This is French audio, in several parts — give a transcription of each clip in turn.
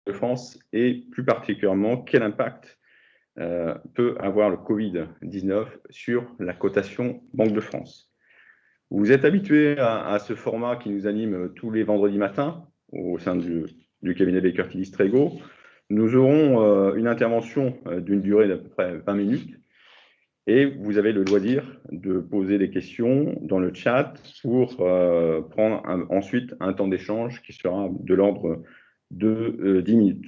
de France et plus particulièrement quel impact peut avoir le Covid-19 sur la cotation Banque de France. Vous êtes habitué à ce format qui nous anime tous les vendredis matins au sein du cabinet Baker Tilly Streigo. Nous aurons une intervention d'une durée d'à peu près 20 minutes et vous avez le loisir de poser des questions dans le chat pour prendre ensuite un temps d'échange qui sera de l'ordre de 10 minutes.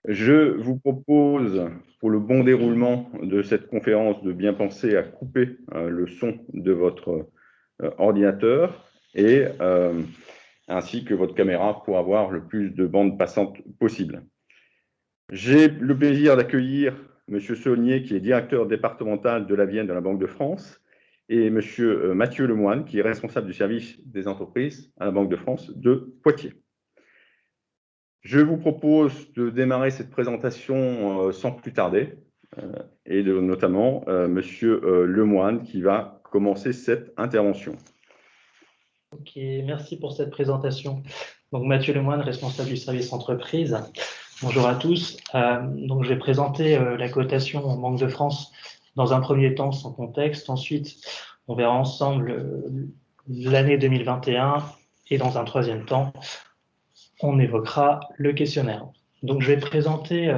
Je vous propose, pour le bon déroulement de cette conférence, de bien penser à couper le son de votre ordinateur et ainsi que votre caméra pour avoir le plus de bandes passantes possible. J'ai le plaisir d'accueillir M. Saulnier, qui est directeur départemental de la Vienne de la Banque de France, et M. Mathieu Lemoine, qui est responsable du service des entreprises à la Banque de France de Poitiers. Je vous propose de démarrer cette présentation sans plus tarder, et notamment M. Lemoine qui va commencer cette intervention. Ok, merci pour cette présentation. Donc Mathieu Lemoine, responsable du service entreprise. Bonjour à tous. Donc je vais présenter la cotation en Banque de France dans un premier temps, son contexte. Ensuite, on verra ensemble l'année 2021 et dans un troisième temps, on évoquera le questionnaire. Donc je vais présenter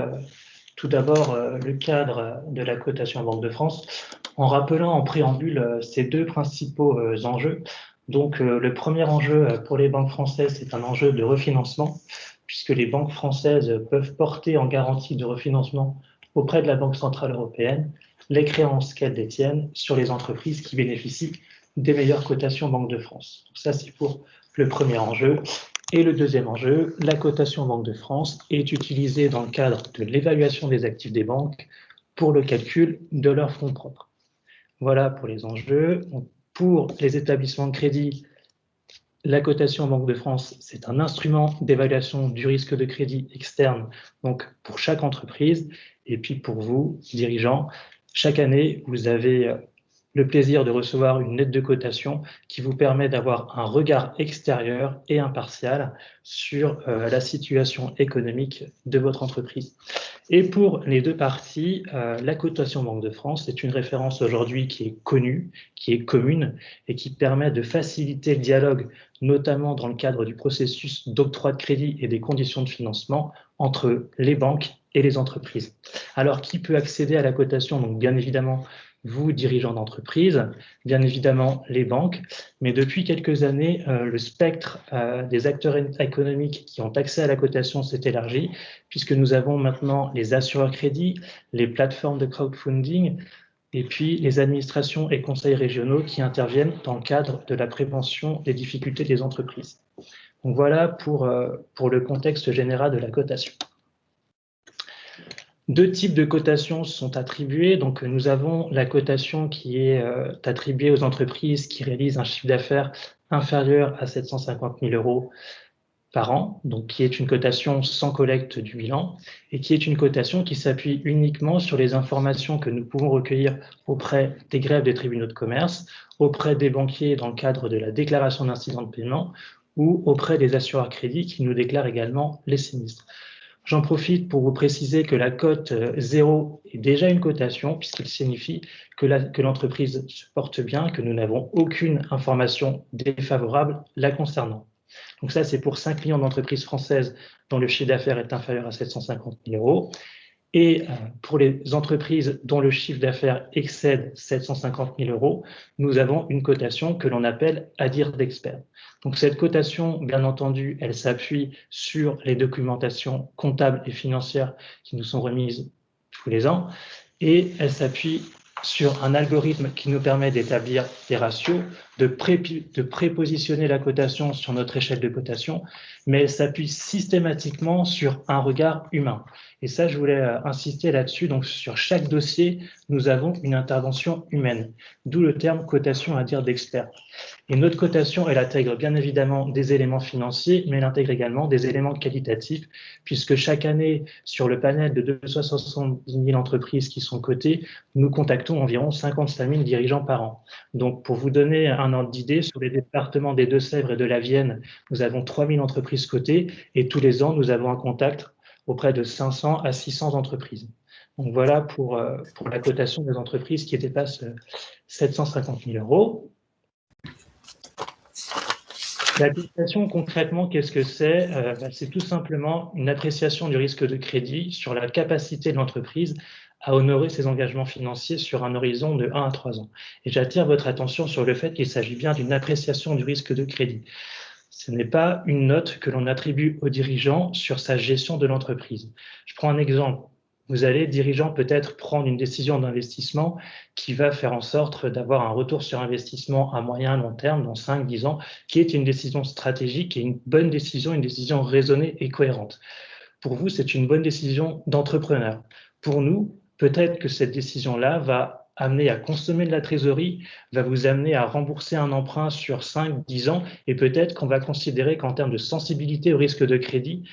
tout d'abord le cadre de la cotation en Banque de France en rappelant en préambule ces deux principaux enjeux. Donc le premier enjeu pour les banques françaises, c'est un enjeu de refinancement, puisque les banques françaises peuvent porter en garantie de refinancement auprès de la Banque centrale européenne les créances qu'elles détiennent sur les entreprises qui bénéficient des meilleures cotations Banque de France. Donc ça, c'est pour le premier enjeu. Et le deuxième enjeu, la cotation Banque de France est utilisée dans le cadre de l'évaluation des actifs des banques pour le calcul de leurs fonds propres. Voilà pour les enjeux. Pour les établissements de crédit, la cotation Banque de France, c'est un instrument d'évaluation du risque de crédit externe, donc pour chaque entreprise. Et puis pour vous, dirigeants, chaque année, vous avez le plaisir de recevoir une lettre de cotation qui vous permet d'avoir un regard extérieur et impartial sur la situation économique de votre entreprise. Et pour les deux parties, la cotation Banque de France est une référence aujourd'hui qui est connue, qui est commune et qui permet de faciliter le dialogue, notamment dans le cadre du processus d'octroi de crédit et des conditions de financement entre les banques et les entreprises. Alors, qui peut accéder à la cotation? Donc, bien évidemment, vous, dirigeants d'entreprise, bien évidemment les banques, mais depuis quelques années, le spectre des acteurs économiques qui ont accès à la cotation s'est élargi, puisque nous avons maintenant les assureurs crédits, les plateformes de crowdfunding, et puis les administrations et conseils régionaux qui interviennent dans le cadre de la prévention des difficultés des entreprises. Donc voilà pour le contexte général de la cotation. Deux types de cotations sont attribuées. Donc, nous avons la cotation qui est attribuée aux entreprises qui réalisent un chiffre d'affaires inférieur à 750 000 € par an, donc qui est une cotation sans collecte du bilan et qui est une cotation qui s'appuie uniquement sur les informations que nous pouvons recueillir auprès des greffes des tribunaux de commerce, auprès des banquiers dans le cadre de la déclaration d'incident de paiement ou auprès des assureurs crédits qui nous déclarent également les sinistres. J'en profite pour vous préciser que la cote 0 est déjà une cotation puisqu'il signifie que l'entreprise se porte bien, que nous n'avons aucune information défavorable la concernant. Donc ça, c'est pour 5 millions d'entreprises françaises dont le chiffre d'affaires est inférieur à 750 000 €. Et pour les entreprises dont le chiffre d'affaires excède 750 000 €, nous avons une cotation que l'on appelle à dire d'expert. Donc cette cotation, bien entendu, elle s'appuie sur les documentations comptables et financières qui nous sont remises tous les ans et elle s'appuie sur un algorithme qui nous permet d'établir des ratios, de prépositionner la cotation sur notre échelle de cotation, mais elle s'appuie systématiquement sur un regard humain. Et ça, je voulais insister là-dessus. Donc, sur chaque dossier, nous avons une intervention humaine, d'où le terme cotation à dire d'expert. Et notre cotation, elle intègre bien évidemment des éléments financiers, mais elle intègre également des éléments qualitatifs, puisque chaque année, sur le panel de 270 000 entreprises qui sont cotées, nous contactons environ 55 000 dirigeants par an. Donc, pour vous donner un ordre d'idée, sur les départements des Deux-Sèvres et de la Vienne, nous avons 3000 entreprises cotées et tous les ans, nous avons un contact auprès de 500 à 600 entreprises. Donc voilà pour la cotation des entreprises qui dépassent 750 000 euros. La cotation, concrètement, qu'est-ce que c'est? C'est tout simplement une appréciation du risque de crédit sur la capacité de l'entreprise à honorer ses engagements financiers sur un horizon de 1 à 3 ans. Et j'attire votre attention sur le fait qu'il s'agit bien d'une appréciation du risque de crédit. Ce n'est pas une note que l'on attribue au dirigeant sur sa gestion de l'entreprise. Je prends un exemple. Vous allez, dirigeant, peut-être prendre une décision d'investissement qui va faire en sorte d'avoir un retour sur investissement à moyen long terme, dans 5-10 ans, qui est une décision stratégique et une bonne décision, une décision raisonnée et cohérente. Pour vous, c'est une bonne décision d'entrepreneur. Pour nous, peut-être que cette décision-là va amener à consommer de la trésorerie, va vous amener à rembourser un emprunt sur 5-10 ans, et peut-être qu'on va considérer qu'en termes de sensibilité au risque de crédit,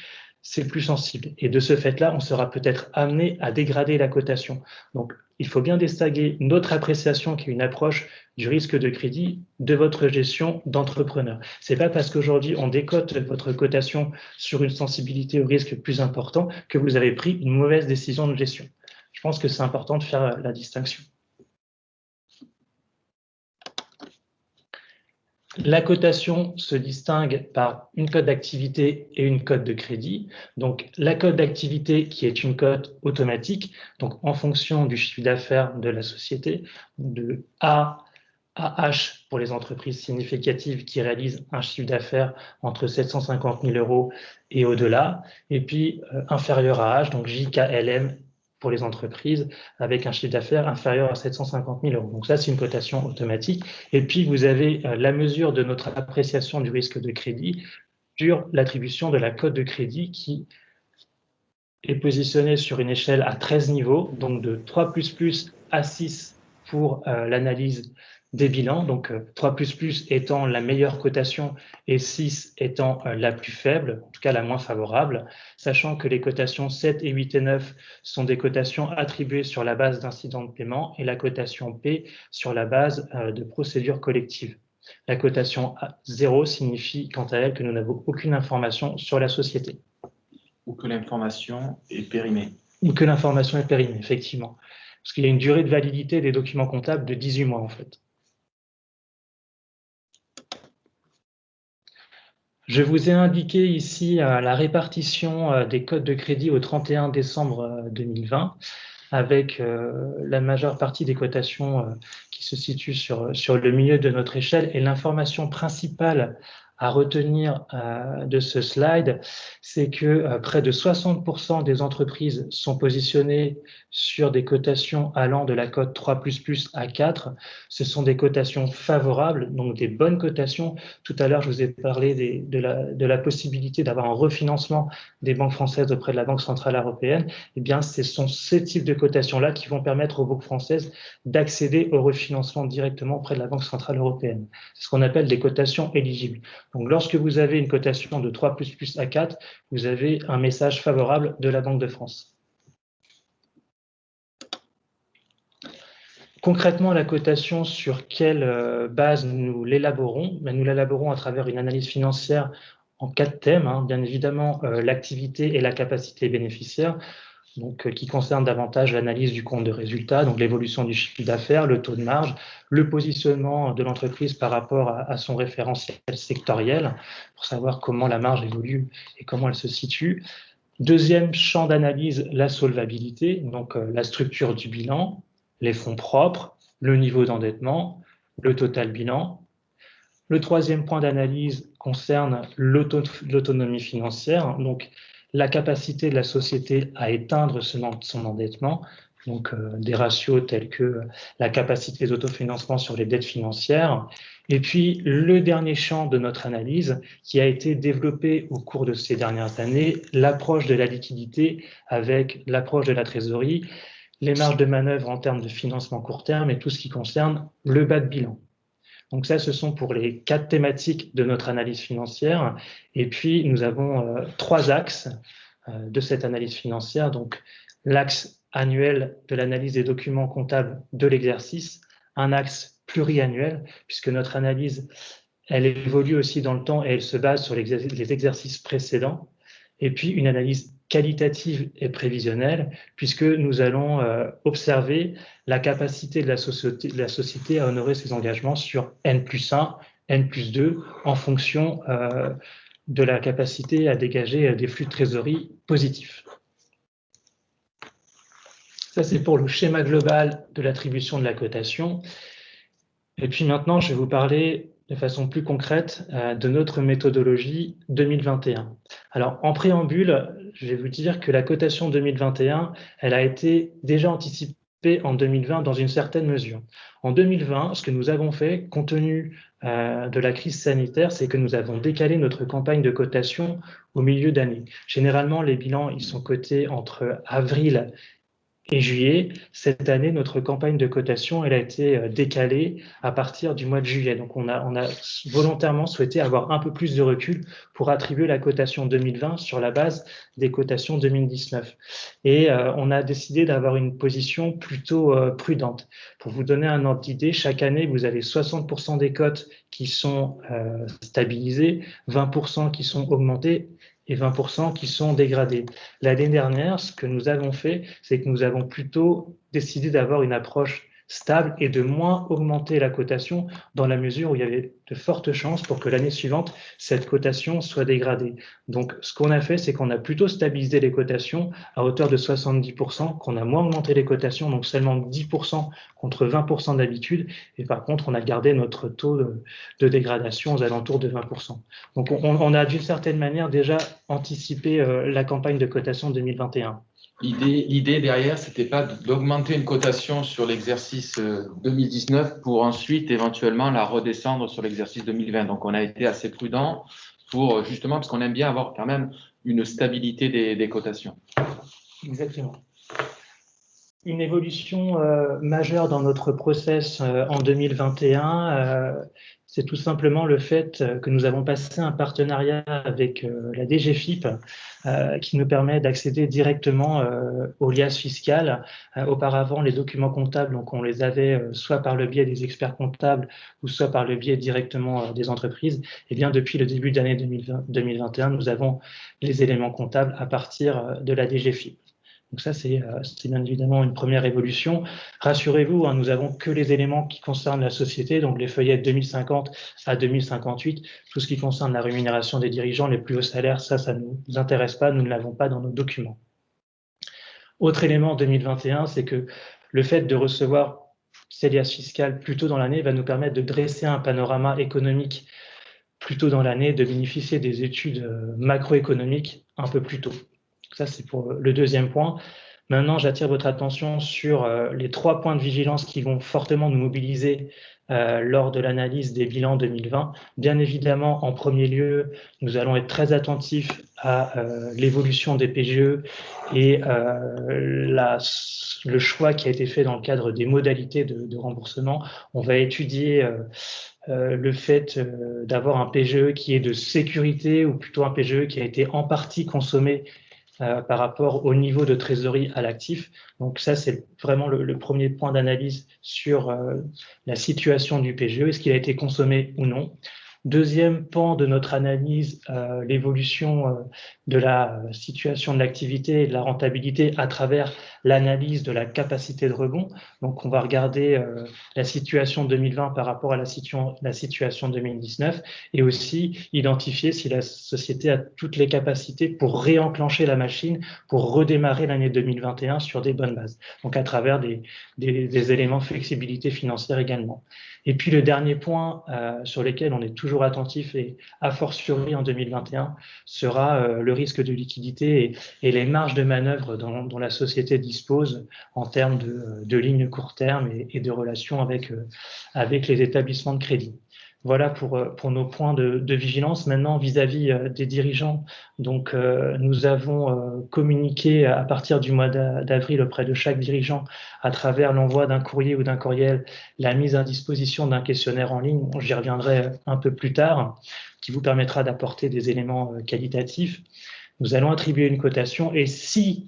c'est plus sensible. Et de ce fait-là, on sera peut-être amené à dégrader la cotation. Donc, il faut bien distinguer notre appréciation, qui est une approche du risque de crédit, de votre gestion d'entrepreneur. Ce n'est pas parce qu'aujourd'hui, on décote votre cotation sur une sensibilité au risque plus important que vous avez pris une mauvaise décision de gestion. Je pense que c'est important de faire la distinction. La cotation se distingue par une cote d'activité et une cote de crédit. Donc, la cote d'activité qui est une cote automatique, donc en fonction du chiffre d'affaires de la société, de A à H pour les entreprises significatives qui réalisent un chiffre d'affaires entre 750 000 euros et au-delà, et puis inférieur à H, donc JKLM pour les entreprises avec un chiffre d'affaires inférieur à 750 000 euros. Donc ça, c'est une cotation automatique. Et puis, vous avez la mesure de notre appréciation du risque de crédit sur l'attribution de la cote de crédit qui est positionnée sur une échelle à 13 niveaux, donc de 3++ à 6 pour l'analyse des bilans, donc 3++ étant la meilleure cotation et 6 étant la plus faible, en tout cas la moins favorable, sachant que les cotations 7 et 8 et 9 sont des cotations attribuées sur la base d'incidents de paiement et la cotation P sur la base de procédures collectives. La cotation 0 signifie quant à elle que nous n'avons aucune information sur la société. Ou que l'information est périmée. Ou que l'information est périmée, effectivement. Parce qu'il y a une durée de validité des documents comptables de 18 mois, en fait. Je vous ai indiqué ici la répartition des cotes de crédit au 31 décembre 2020, avec la majeure partie des cotations qui se situent sur le milieu de notre échelle. Et l'information principale à retenir de ce slide, c'est que près de 60% des entreprises sont positionnées sur des cotations allant de la cote 3++ à 4. Ce sont des cotations favorables, donc des bonnes cotations. Tout à l'heure, je vous ai parlé de la possibilité d'avoir un refinancement des banques françaises auprès de la Banque centrale européenne. Eh bien, ce sont ces types de cotations-là qui vont permettre aux banques françaises d'accéder au refinancement directement auprès de la Banque centrale européenne. C'est ce qu'on appelle des cotations éligibles. Donc, lorsque vous avez une cotation de 3++ à 4, vous avez un message favorable de la Banque de France. Concrètement, la cotation, sur quelle base nous l'élaborons? Nous l'élaborons à travers une analyse financière en 4 thèmes, bien évidemment l'activité et la capacité bénéficiaire, donc, qui concerne davantage l'analyse du compte de résultat, donc l'évolution du chiffre d'affaires, le taux de marge, le positionnement de l'entreprise par rapport à son référentiel sectoriel, pour savoir comment la marge évolue et comment elle se situe. Deuxième champ d'analyse, la solvabilité, donc la structure du bilan, les fonds propres, le niveau d'endettement, le total bilan. Le troisième point d'analyse concerne l'autonomie financière, donc la capacité de la société à éteindre son endettement, donc des ratios tels que la capacité d'autofinancement sur les dettes financières. Et puis, le dernier champ de notre analyse, qui a été développé au cours de ces dernières années, l'approche de la liquidité avec l'approche de la trésorerie, les marges de manœuvre en termes de financement court terme et tout ce qui concerne le bas de bilan. Donc ça, ce sont pour les 4 thématiques de notre analyse financière. Et puis, nous avons 3 axes de cette analyse financière. Donc, l'axe annuel de l'analyse des documents comptables de l'exercice, un axe pluriannuel, puisque notre analyse, elle évolue aussi dans le temps et elle se base sur les exercices précédents. Et puis une analyse qualitative et prévisionnelle, puisque nous allons observer la capacité de la société à honorer ses engagements sur N+1, N+2, en fonction de la capacité à dégager des flux de trésorerie positifs. Ça, c'est pour le schéma global de l'attribution de la cotation. Et puis maintenant, je vais vous parler de façon plus concrète de notre méthodologie 2021. Alors, en préambule, je vais vous dire que la cotation 2021, elle a été déjà anticipée en 2020 dans une certaine mesure. En 2020, ce que nous avons fait, compte tenu de la crise sanitaire, c'est que nous avons décalé notre campagne de cotation au milieu d'année. Généralement, les bilans, ils sont cotés entre avril et juillet. Cette année, notre campagne de cotation, elle a été décalée à partir du mois de juillet. Donc, on a volontairement souhaité avoir un peu plus de recul pour attribuer la cotation 2020 sur la base des cotations 2019. Et on a décidé d'avoir une position plutôt prudente. Pour vous donner un ordre d'idée, chaque année, vous avez 60% des cotes qui sont stabilisées, 20% qui sont augmentées et 20% qui sont dégradés. L'année dernière, ce que nous avons fait, c'est que nous avons plutôt décidé d'avoir une approche stable et de moins augmenter la cotation dans la mesure où il y avait de fortes chances pour que l'année suivante, cette cotation soit dégradée. Donc, ce qu'on a fait, c'est qu'on a plutôt stabilisé les cotations à hauteur de 70%, qu'on a moins augmenté les cotations, donc seulement 10% contre 20% d'habitude, et par contre, on a gardé notre taux de dégradation aux alentours de 20%. Donc, on a d'une certaine manière déjà anticipé la campagne de cotation 2021. L'idée derrière, c'était pas d'augmenter une cotation sur l'exercice 2019 pour ensuite éventuellement la redescendre sur l'exercice 2020. Donc, on a été assez prudent pour justement, parce qu'on aime bien avoir quand même une stabilité des cotations. Exactement. Une évolution majeure dans notre process en 2021, c'est tout simplement le fait que nous avons passé un partenariat avec la DGFiP qui nous permet d'accéder directement au liasse fiscal. Auparavant, les documents comptables, donc on les avait soit par le biais des experts comptables ou soit par le biais directement des entreprises. Et bien depuis le début de l'année 2021, nous avons les éléments comptables à partir de la DGFiP. Donc ça, c'est bien évidemment une première évolution. Rassurez-vous, hein, nous n'avons que les éléments qui concernent la société, donc les feuillettes 2050 à 2058. Tout ce qui concerne la rémunération des dirigeants, les plus hauts salaires, ça ne nous intéresse pas, nous ne l'avons pas dans nos documents. Autre élément en 2021, c'est que le fait de recevoir ces liasses fiscales plus tôt dans l'année va nous permettre de dresser un panorama économique plus tôt dans l'année, de bénéficier des études macroéconomiques un peu plus tôt. Ça, c'est pour le deuxième point. Maintenant, j'attire votre attention sur les 3 points de vigilance qui vont fortement nous mobiliser lors de l'analyse des bilans 2020. Bien évidemment, en premier lieu, nous allons être très attentifs à l'évolution des PGE et le choix qui a été fait dans le cadre des modalités de remboursement. On va étudier le fait d'avoir un PGE qui est de sécurité ou plutôt un PGE qui a été en partie consommé par rapport au niveau de trésorerie à l'actif. Donc ça, c'est vraiment le premier point d'analyse sur la situation du PGE, est-ce qu'il a été consommé ou non. Deuxième pan de notre analyse, l'évolution de la situation de l'activité et de la rentabilité à travers l'analyse de la capacité de rebond. Donc, on va regarder la situation 2020 par rapport à la situation 2019 et aussi identifier si la société a toutes les capacités pour réenclencher la machine, pour redémarrer l'année 2021 sur des bonnes bases. Donc, à travers des éléments de flexibilité financière également. Et puis, le dernier point sur lequel on est toujours attentif et a fortiori en 2021 sera le risque de liquidité et les marges de manœuvre dont la société dispose en termes de lignes court terme et de relations avec les établissements de crédit. Voilà pour nos points de vigilance. Maintenant, vis-à-vis des dirigeants, donc nous avons communiqué à partir du mois d'avril auprès de chaque dirigeant à travers l'envoi d'un courrier ou d'un courriel, la mise à disposition d'un questionnaire en ligne. J'y reviendrai un peu plus tard, qui vous permettra d'apporter des éléments qualitatifs. Nous allons attribuer une cotation et si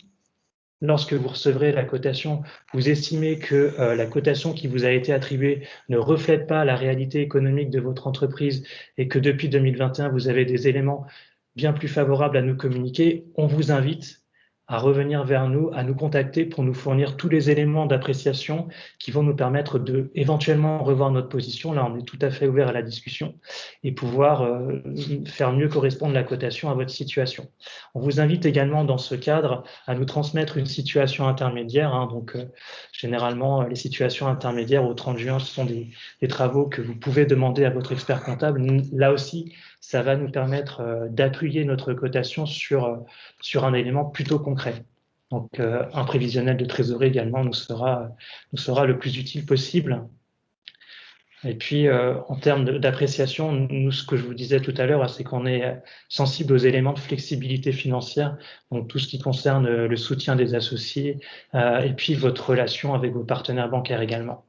lorsque vous recevrez la cotation, vous estimez que la cotation qui vous a été attribuée ne reflète pas la réalité économique de votre entreprise et que depuis 2021, vous avez des éléments bien plus favorables à nous communiquer, on vous invite à revenir vers nous, à nous contacter pour nous fournir tous les éléments d'appréciation qui vont nous permettre de éventuellement revoir notre position. Là, on est tout à fait ouvert à la discussion et pouvoir faire mieux correspondre la cotation à votre situation. On vous invite également dans ce cadre à nous transmettre une situation intermédiaire. Généralement, les situations intermédiaires au 30 juin, ce sont des travaux que vous pouvez demander à votre expert comptable. Là aussi, ça va nous permettre d'appuyer notre cotation sur un élément plutôt concret. Donc, un prévisionnel de trésorerie également nous sera le plus utile possible. Et puis, en termes d'appréciation, nous, ce que je vous disais tout à l'heure, c'est qu'on est sensible aux éléments de flexibilité financière, donc tout ce qui concerne le soutien des associés, et puis votre relation avec vos partenaires bancaires également.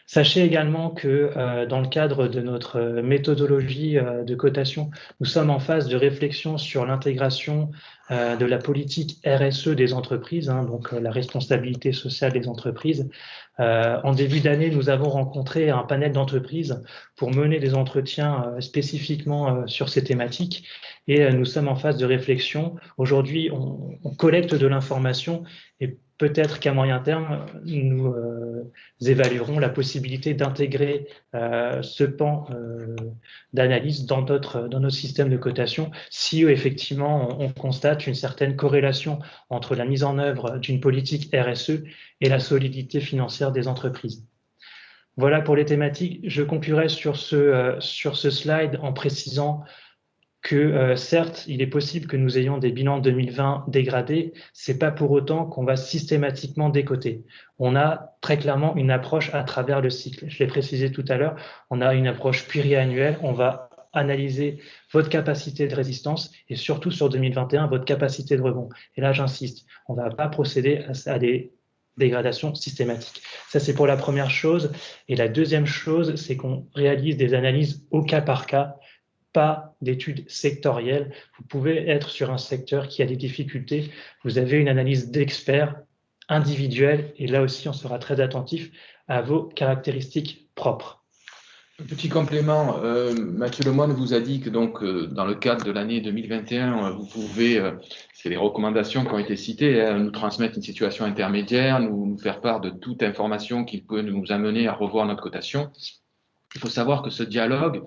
Sachez également que dans le cadre de notre méthodologie de cotation, nous sommes en phase de réflexion sur l'intégration de la politique RSE des entreprises, donc la responsabilité sociale des entreprises. En début d'année, nous avons rencontré un panel d'entreprises pour mener des entretiens spécifiquement sur ces thématiques et nous sommes en phase de réflexion. Aujourd'hui, on collecte de l'information et peut-être qu'à moyen terme, nous évaluerons la possibilité d'intégrer ce pan d'analyse dans nos systèmes de cotation si effectivement on constate une certaine corrélation entre la mise en œuvre d'une politique RSE et la solidité financière des entreprises. Voilà pour les thématiques. Je conclurai sur ce slide en précisant que certes, il est possible que nous ayons des bilans 2020 dégradés, c'est pas pour autant qu'on va systématiquement décoter. On a très clairement une approche à travers le cycle. Je l'ai précisé tout à l'heure, on a une approche pluriannuelle, on va analyser votre capacité de résistance et surtout sur 2021, votre capacité de rebond. Et là, j'insiste, on ne va pas procéder à des dégradations systématiques. Ça, c'est pour la première chose. Et la deuxième chose, c'est qu'on réalise des analyses au cas par cas, pas d'études sectorielles. Vous pouvez être sur un secteur qui a des difficultés. Vous avez une analyse d'experts individuelle et là aussi, on sera très attentif à vos caractéristiques propres. Un petit complément, Mathieu Lemoine vous a dit que donc dans le cadre de l'année 2021, vous pouvez, c'est les recommandations qui ont été citées, nous transmettre une situation intermédiaire, nous faire part de toute information qui peut nous amener à revoir notre cotation. Il faut savoir que ce dialogue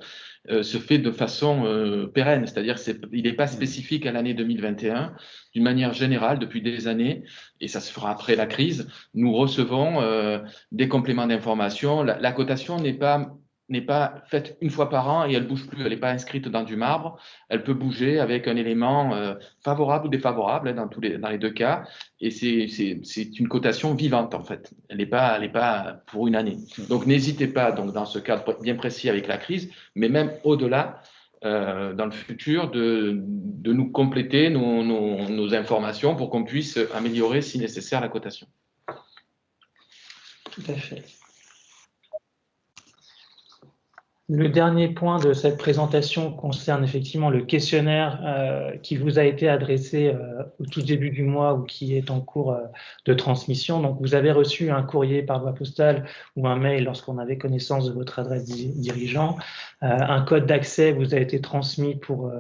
se fait de façon pérenne, c'est-à-dire il n'est pas spécifique à l'année 2021. D'une manière générale, depuis des années, et ça se fera après la crise, nous recevons des compléments d'information. La cotation n'est pas faite une fois par an et elle ne bouge plus, elle n'est pas inscrite dans du marbre, elle peut bouger avec un élément favorable ou défavorable dans les deux cas, et c'est une cotation vivante en fait, elle n'est pas pour une année. Donc n'hésitez pas, donc, dans ce cadre bien précis avec la crise, mais même au-delà, dans le futur, de nous compléter nos informations pour qu'on puisse améliorer si nécessaire la cotation. Tout à fait. Le dernier point de cette présentation concerne effectivement le questionnaire qui vous a été adressé au tout début du mois ou qui est en cours de transmission. Donc, vous avez reçu un courrier par voie postale ou un mail lorsqu'on avait connaissance de votre adresse dirigeant. Un code d'accès vous a été transmis pour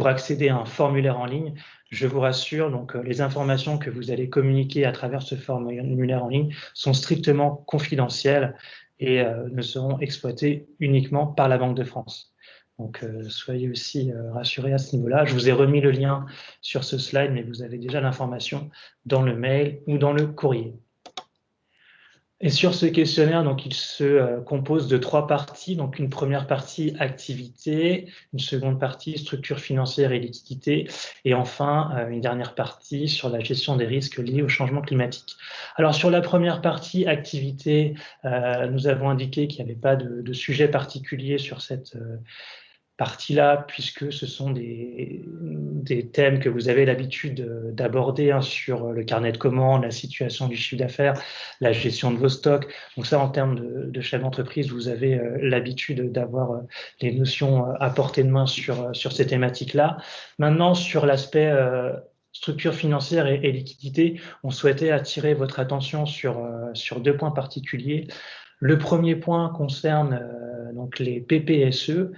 accéder à un formulaire en ligne. Je vous rassure, donc les informations que vous allez communiquer à travers ce formulaire en ligne sont strictement confidentielles et ne seront exploités uniquement par la Banque de France. Donc, soyez aussi rassurés à ce niveau-là. Je vous ai remis le lien sur ce slide, mais vous avez déjà l'information dans le mail ou dans le courrier. Et sur ce questionnaire, donc, il se compose de 3 parties. Donc, une première partie activité, une seconde partie structure financière et liquidité, et enfin une dernière partie sur la gestion des risques liés au changement climatique. Alors, sur la première partie activité, nous avons indiqué qu'il n'y avait pas de sujet particulier sur cette partie-là, puisque ce sont des thèmes que vous avez l'habitude d'aborder sur le carnet de commandes, la situation du chiffre d'affaires, la gestion de vos stocks. Donc ça, en termes de chef d'entreprise, vous avez l'habitude d'avoir les notions à portée de main sur ces thématiques-là. Maintenant, sur l'aspect structure financière et liquidité, on souhaitait attirer votre attention sur 2 points particuliers. Le premier point concerne donc les PPSE,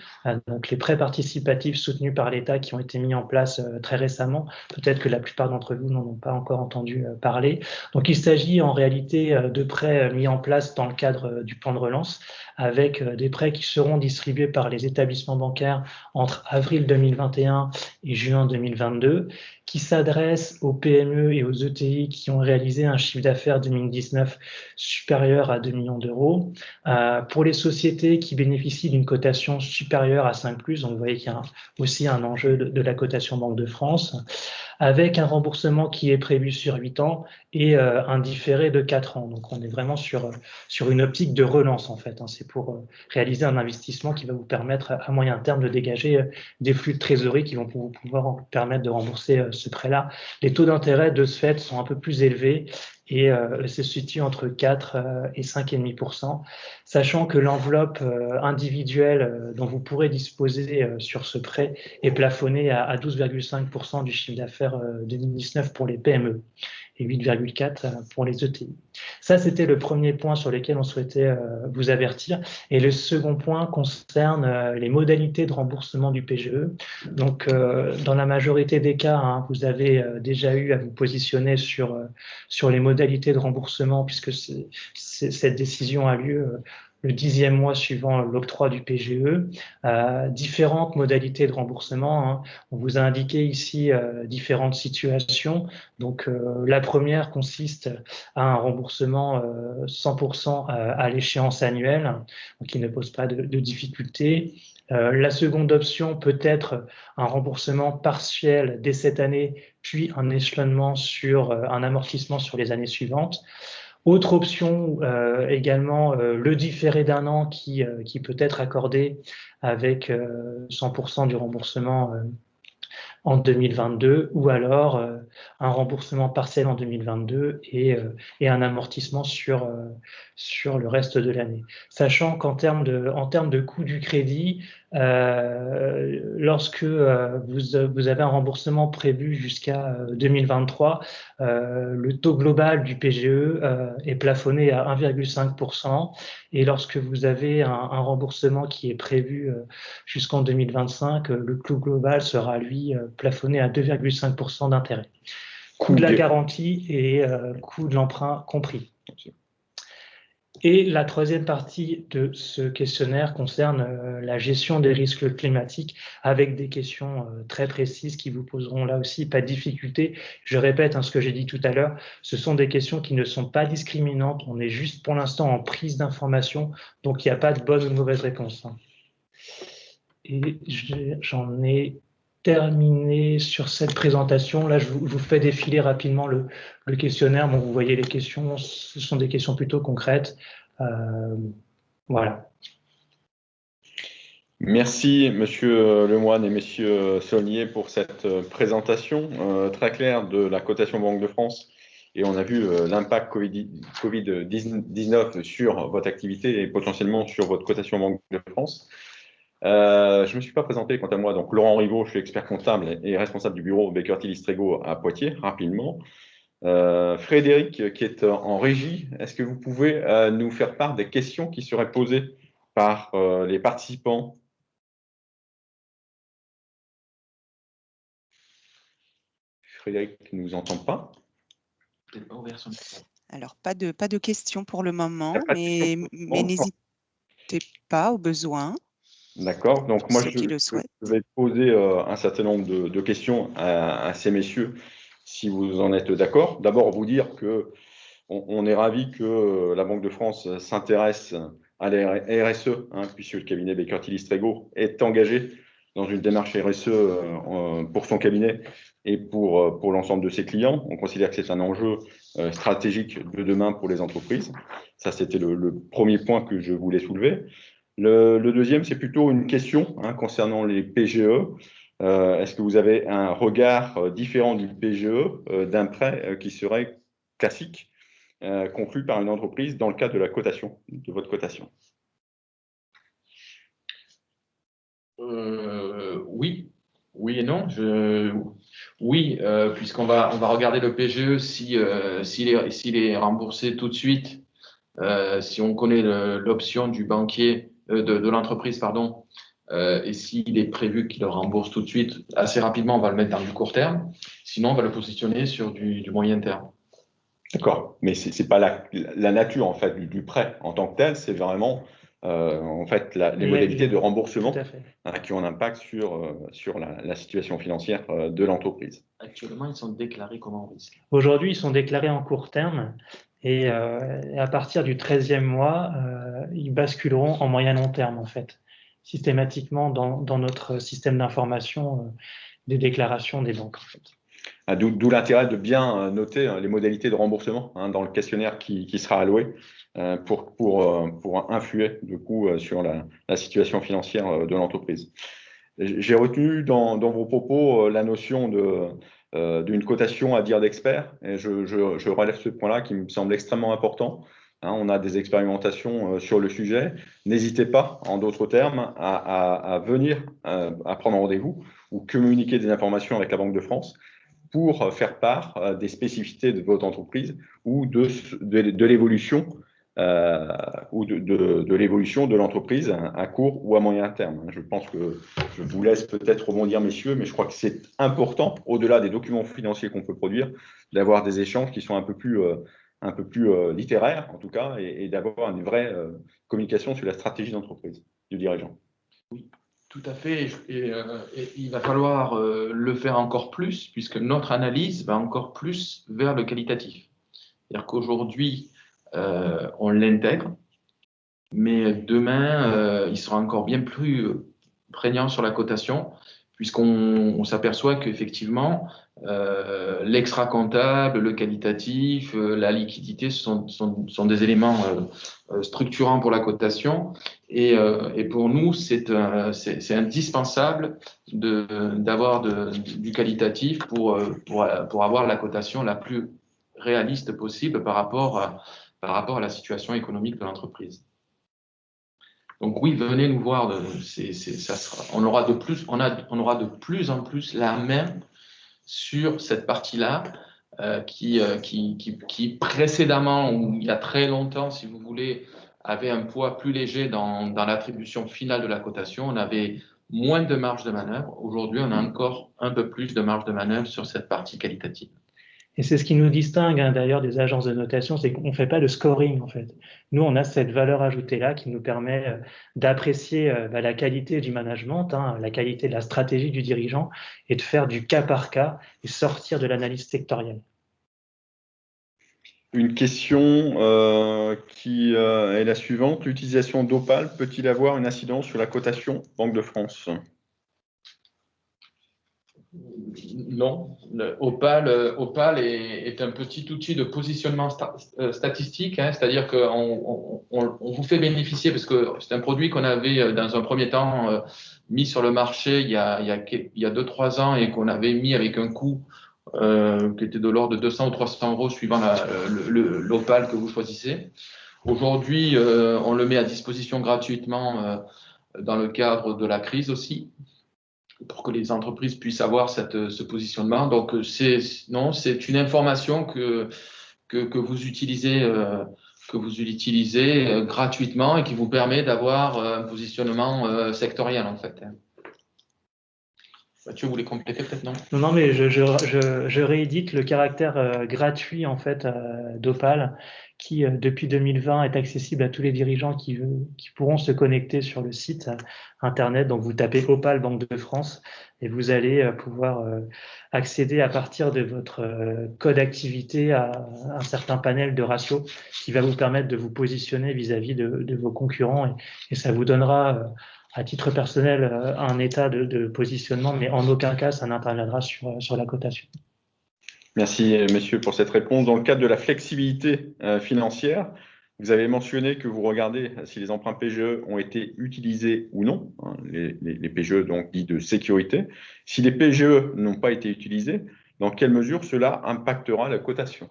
donc les prêts participatifs soutenus par l'État qui ont été mis en place très récemment. Peut-être que la plupart d'entre vous n'en ont pas encore entendu parler. Donc il s'agit en réalité de prêts mis en place dans le cadre du plan de relance, avec des prêts qui seront distribués par les établissements bancaires entre avril 2021 et juin 2022, qui s'adressent aux PME et aux ETI qui ont réalisé un chiffre d'affaires 2019 supérieur à 2 millions d'euros. Pour les sociétés qui bénéficient d'une cotation supérieure à 5+, donc vous voyez qu'il y a aussi un enjeu de la cotation Banque de France, avec un remboursement qui est prévu sur 8 ans et un différé de 4 ans. Donc on est vraiment sur une optique de relance en fait. C'est pour réaliser un investissement qui va vous permettre à moyen terme de dégager des flux de trésorerie qui vont pouvoir vous permettre de rembourser ce prêt-là. Les taux d'intérêt de ce fait sont un peu plus élevés et se situe entre 4 et 5,5%, sachant que l'enveloppe individuelle dont vous pourrez disposer sur ce prêt est plafonnée à 12,5% du chiffre d'affaires 2019 pour les PME et 8,4% pour les ETI. Ça, c'était le premier point sur lequel on souhaitait vous avertir. Et le second point concerne les modalités de remboursement du PGE. Donc, dans la majorité des cas, vous avez déjà eu à vous positionner sur les modalités de remboursement, puisque cette décision a lieu le 10e mois suivant l'octroi du PGE. Différentes modalités de remboursement. On vous a indiqué ici différentes situations. Donc, la première consiste à un remboursement 100% à l'échéance annuelle, donc qui ne pose pas de difficulté. La seconde option peut être un remboursement partiel dès cette année, puis un échelonnement sur un amortissement sur les années suivantes. Autre option également, le différé d'1 an qui peut être accordé avec 100% du remboursement en 2022, ou alors un remboursement partiel en 2022 et un amortissement sur le reste de l'année. Sachant qu'en termes de coût du crédit, lorsque vous avez un remboursement prévu jusqu'à 2023, le taux global du PGE est plafonné à 1,5%, et lorsque vous avez un remboursement qui est prévu jusqu'en 2025, le coût global sera, lui, plafonné à 2,5% d'intérêt. Coût de la garantie et coût de l'emprunt compris. Et la troisième partie de ce questionnaire concerne la gestion des risques climatiques, avec des questions très précises qui vous poseront là aussi pas de difficulté. Je répète ce que j'ai dit tout à l'heure, ce sont des questions qui ne sont pas discriminantes, on est juste pour l'instant en prise d'information, donc il n'y a pas de bonne ou de mauvaise réponse. Et j'en ai terminé sur cette présentation. Là, je vous fais défiler rapidement le questionnaire. Bon, vous voyez les questions, ce sont des questions plutôt concrètes. Voilà. Merci, Monsieur Lemoine et Messieurs Saulnier, pour cette présentation très claire de la cotation Banque de France. Et on a vu l'impact Covid-19 sur votre activité et potentiellement sur votre cotation Banque de France. Je ne me suis pas présenté quant à moi. Donc, Laurent Rivaud, je suis expert comptable et responsable du bureau Baker Tilly Strego à Poitiers, rapidement. Frédéric, qui est en régie, est-ce que vous pouvez nous faire part des questions qui seraient posées par les participants? Frédéric ne nous entend pas. Alors, pas de questions pour le moment, mais n'hésitez pas au besoin. D'accord. Donc, moi, je vais poser un certain nombre de questions à ces messieurs, si vous en êtes d'accord. D'abord, vous dire qu'on est ravis que la Banque de France s'intéresse à la RSE, puisque le cabinet Baker Tilly Strego est engagé dans une démarche RSE pour son cabinet et pour l'ensemble de ses clients. On considère que c'est un enjeu stratégique de demain pour les entreprises. Ça, c'était le premier point que je voulais soulever. Le deuxième, c'est plutôt une question concernant les PGE. Est-ce que vous avez un regard différent du PGE, d'un prêt qui serait classique, conclu par une entreprise dans le cadre de la cotation, de votre cotation? Oui. Oui et non. Oui, puisqu'on va regarder le PGE s'il est remboursé tout de suite. Si on connaît l'option du banquier, de l'entreprise, pardon, et s'il est prévu qu'il le rembourse tout de suite, assez rapidement, on va le mettre dans du court terme. Sinon, on va le positionner sur du moyen terme. D'accord, mais c'est pas la nature en fait du prêt en tant que tel, c'est vraiment en fait les modalités de remboursement qui ont un impact sur la situation financière de l'entreprise. Actuellement, ils sont déclarés comme en risque. Aujourd'hui, ils sont déclarés en court terme et à partir du 13e mois, ils basculeront en moyen long terme en fait, systématiquement dans notre système d'information des déclarations des banques en fait. D'où l'intérêt de bien noter les modalités de remboursement dans le questionnaire qui sera alloué pour influer du coup sur la situation financière de l'entreprise. J'ai retenu dans vos propos la notion d'une cotation à dire d'expert et je relève ce point-là qui me semble extrêmement important. On a des expérimentations sur le sujet. N'hésitez pas, en d'autres termes, à venir à prendre rendez-vous ou communiquer des informations avec la Banque de France pour faire part des spécificités de votre entreprise ou de l'évolution de l'évolution de l'entreprise à court ou à moyen terme. Je pense que je vous laisse peut-être rebondir, messieurs, mais je crois que c'est important, au-delà des documents financiers qu'on peut produire, d'avoir des échanges qui sont un peu plus littéraires, en tout cas, et d'avoir une vraie communication sur la stratégie d'entreprise du dirigeant. Oui. Tout à fait, et il va falloir le faire encore plus, puisque notre analyse va encore plus vers le qualitatif. C'est-à-dire qu'aujourd'hui, on l'intègre, mais demain, il sera encore bien plus prégnant sur la cotation, puisqu'on s'aperçoit qu'effectivement, l'extra-comptable, le qualitatif, la liquidité sont des éléments structurants pour la cotation. Et pour nous, c'est indispensable d'avoir du qualitatif pour avoir la cotation la plus réaliste possible par rapport à la situation économique de l'entreprise. Donc oui, venez nous voir. On aura de plus en plus la main sur cette partie-là qui précédemment, ou il y a très longtemps, si vous voulez, avait un poids plus léger dans l'attribution finale de la cotation. On avait moins de marge de manœuvre. Aujourd'hui, on a encore un peu plus de marge de manœuvre sur cette partie qualitative. Et c'est ce qui nous distingue d'ailleurs des agences de notation, c'est qu'on ne fait pas de scoring en fait. Nous, on a cette valeur ajoutée-là qui nous permet d'apprécier la qualité du management, la qualité de la stratégie du dirigeant et de faire du cas par cas et sortir de l'analyse sectorielle. Une question qui est la suivante. L'utilisation d'Opal peut-il avoir une incidence sur la cotation Banque de France ? Non, Opal est un petit outil de positionnement statistique, c'est-à-dire qu'on vous fait bénéficier, parce que c'est un produit qu'on avait dans un premier temps mis sur le marché il y a 2-3 ans et qu'on avait mis avec un coût qui était de l'ordre de 200 ou 300 € suivant l'Opal que vous choisissez. Aujourd'hui, on le met à disposition gratuitement dans le cadre de la crise aussi, pour que les entreprises puissent avoir ce positionnement. Donc, c'est une information que vous utilisez, gratuitement et qui vous permet d'avoir un positionnement sectoriel, en fait. Mathieu, vous voulez compléter peut-être, non ? Non, mais je réédite le caractère gratuit en fait d'Opal qui depuis 2020 est accessible à tous les dirigeants qui pourront se connecter sur le site internet. Donc vous tapez Opal Banque de France et vous allez pouvoir accéder à partir de votre code activité à un certain panel de ratios qui va vous permettre de vous positionner vis-à-vis de vos concurrents et ça vous donnera à titre personnel un état de positionnement, mais en aucun cas, ça n'interviendra sur la cotation. Merci, messieurs, pour cette réponse. Dans le cadre de la flexibilité financière, vous avez mentionné que vous regardez si les emprunts PGE ont été utilisés ou non, les PGE donc dits de sécurité. Si les PGE n'ont pas été utilisés, dans quelle mesure cela impactera la cotation ?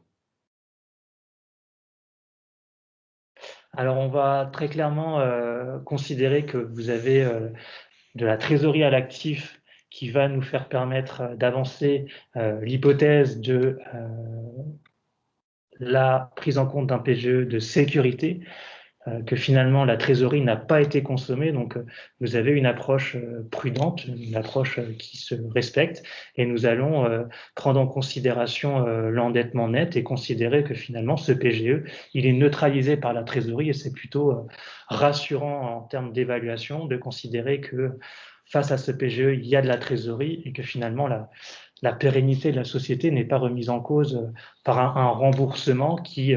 Alors, on va très clairement considérer que vous avez de la trésorerie à l'actif qui va nous faire permettre d'avancer l'hypothèse de la prise en compte d'un PGE de sécurité, que finalement la trésorerie n'a pas été consommée. Donc vous avez une approche prudente, une approche qui se respecte, et nous allons prendre en considération l'endettement net et considérer que finalement ce PGE, il est neutralisé par la trésorerie, et c'est plutôt rassurant en termes d'évaluation de considérer que face à ce PGE, il y a de la trésorerie et que finalement la pérennité de la société n'est pas remise en cause par un remboursement qui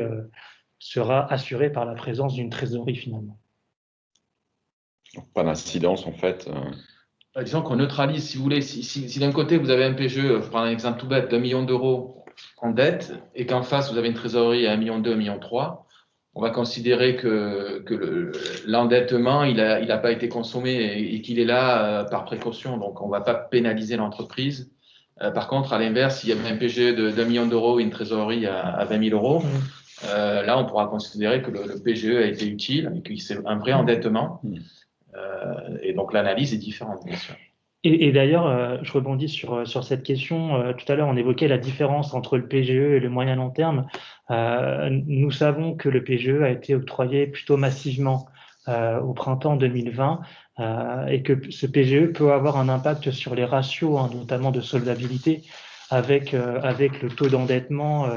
sera assuré par la présence d'une trésorerie finalement. Donc, pas d'incidence en fait. Disons qu'on neutralise, si vous voulez, si d'un côté vous avez un PGE, je prends un exemple tout bête, d'1 million d'euros en dette, et qu'en face vous avez une trésorerie à 1,2 million, 1,3 million, on va considérer que l'endettement, il n'a pas été consommé et qu'il est là par précaution, donc on ne va pas pénaliser l'entreprise. Par contre, à l'inverse, s'il y avait un PGE d'1 million d'euros et une trésorerie à 20 000 euros, là, on pourra considérer que le PGE a été utile et que c'est un vrai endettement. Et donc, l'analyse est différente, bien sûr. Et d'ailleurs, je rebondis sur cette question. Tout à l'heure, on évoquait la différence entre le PGE et le moyen long terme. Nous savons que le PGE a été octroyé plutôt massivement au printemps 2020 et que ce PGE peut avoir un impact sur les ratios, notamment de solvabilité, avec le taux d'endettement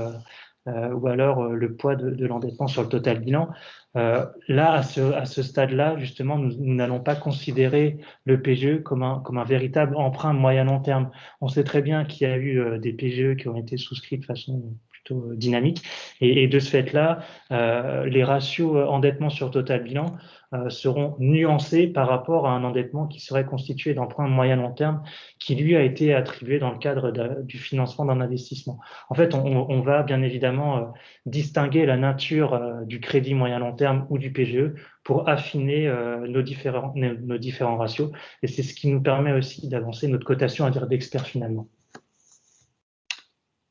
ou alors le poids de l'endettement sur le total bilan. Là, à ce stade-là, justement, nous n'allons pas considérer le PGE comme un véritable emprunt moyen-long terme. On sait très bien qu'il y a eu des PGE qui ont été souscrits de façon plutôt dynamique. Et de ce fait-là, les ratios endettement sur total bilan seront nuancés par rapport à un endettement qui serait constitué d'emprunt moyen-long terme qui, lui, a été attribué dans le cadre du financement d'un investissement. En fait, on va bien évidemment distinguer la nature du crédit moyen-long terme ou du PGE pour affiner nos différents ratios. Et c'est ce qui nous permet aussi d'avancer notre cotation à dire d'expert finalement.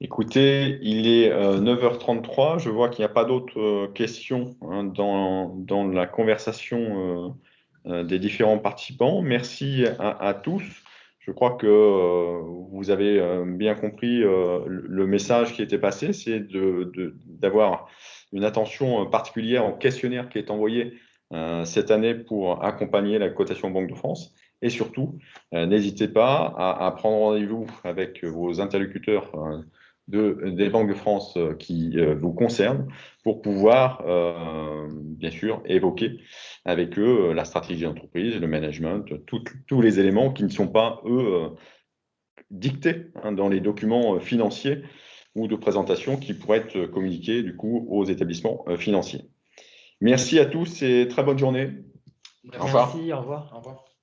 Écoutez, il est 9h33. Je vois qu'il n'y a pas d'autres questions dans la conversation des différents participants. Merci à tous. Je crois que vous avez bien compris le message qui était passé, c'est d'avoir une attention particulière au questionnaire qui est envoyé cette année pour accompagner la cotation Banque de France. Et surtout, n'hésitez pas à prendre rendez-vous avec vos interlocuteurs des banques de France qui vous concernent pour pouvoir, bien sûr, évoquer avec eux la stratégie d'entreprise, le management, tous les éléments qui ne sont pas, eux, dictés dans les documents financiers ou de présentation qui pourraient être communiqués, du coup, aux établissements financiers. Merci à tous et très bonne journée. Merci, au revoir. Au revoir.